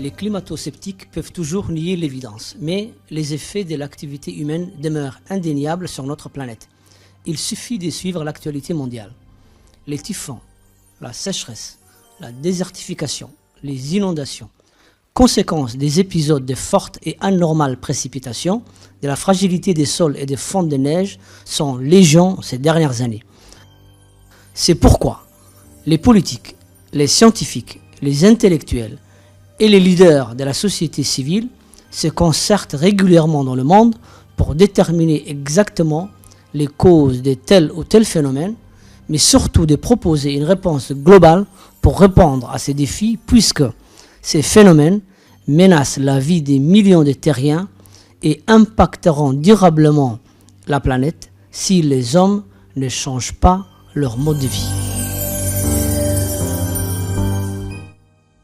Les climato-sceptiques peuvent toujours nier l'évidence, mais les effets de l'activité humaine demeurent indéniables sur notre planète. Il suffit de suivre l'actualité mondiale. Les typhons, la sécheresse, la désertification, les inondations, conséquences des épisodes de fortes et anormales précipitations, de la fragilité des sols et des fonds de neige sont légion ces dernières années. C'est pourquoi les politiques, les scientifiques, les intellectuels et les leaders de la société civile se concertent régulièrement dans le monde pour déterminer exactement les causes de tel ou tel phénomène, mais surtout de proposer une réponse globale pour répondre à ces défis, puisque ces phénomènes menacent la vie des millions de terriens et impacteront durablement la planète si les hommes ne changent pas leur mode de vie.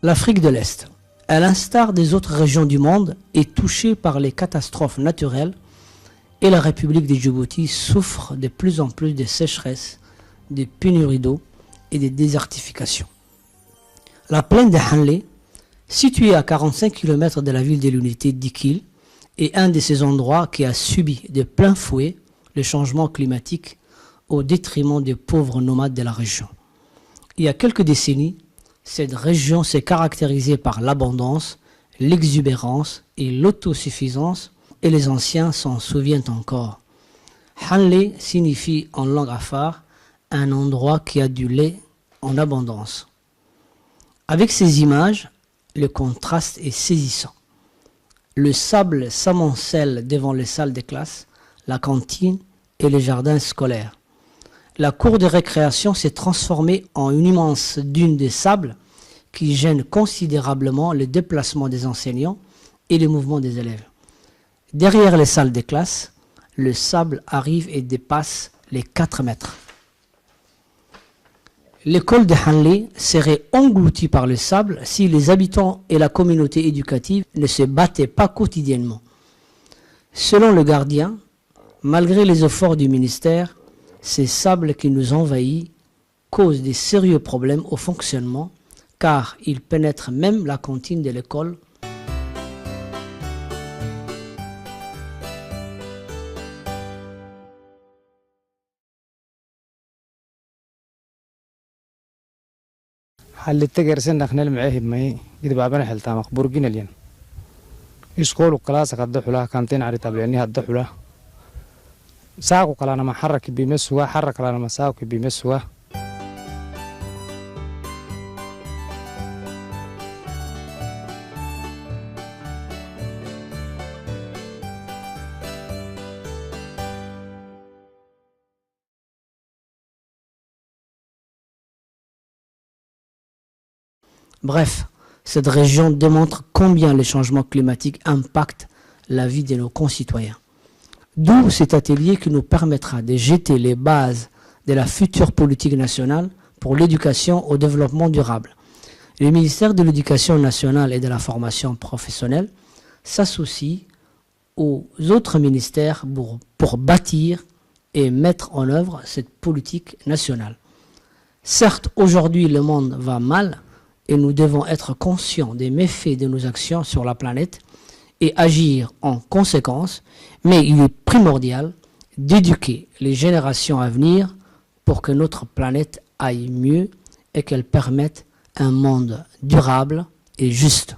L'Afrique de l'Est, à l'instar des autres régions du monde, est touchée par les catastrophes naturelles et la République de Djibouti souffre de plus en plus de sécheresse, de pénuries d'eau et de désertification. La plaine de Hanlé, située à 45 km de la ville de l'unité d'Ikil, est un de ces endroits qui a subi de plein fouet le changement climatique au détriment des pauvres nomades de la région. Il y a quelques décennies, cette région s'est caractérisée par l'abondance, l'exubérance et l'autosuffisance, et les anciens s'en souviennent encore. Hanlé signifie en langue afar un endroit qui a du lait en abondance. Avec ces images, le contraste est saisissant. Le sable s'amoncelle devant les salles de classe, la cantine et les jardins scolaires. La cour de récréation s'est transformée en une immense dune de sable qui gêne considérablement le déplacement des enseignants et les mouvements des élèves. Derrière les salles de classe, le sable arrive et dépasse les 4 mètres. L'école de Hanlé serait engloutie par le sable si les habitants et la communauté éducative ne se battaient pas quotidiennement. Selon le gardien, malgré les efforts du ministère, ces sables qui nous envahissent causent des sérieux problèmes au fonctionnement car ils pénètrent même la cantine de l'école. حلت جرسن نخنل معاه بماي قد بابنا حلتا مقبور جينا لين يسقول وكلاس قد حلا كانتين عري تابعني هاد حلا ساقو قلانا ما حرك بيمسوا حرك لنا ما ساقو بيمسوا Bref, cette région démontre combien les changements climatiques impactent la vie de nos concitoyens. D'où cet atelier qui nous permettra de jeter les bases de la future politique nationale pour l'éducation au développement durable. Le ministère de l'Éducation nationale et de la formation professionnelle s'associe aux autres ministères pour bâtir et mettre en œuvre cette politique nationale. Certes, aujourd'hui, le monde va mal, et nous devons être conscients des méfaits de nos actions sur la planète et agir en conséquence, mais il est primordial d'éduquer les générations à venir pour que notre planète aille mieux et qu'elle permette un monde durable et juste.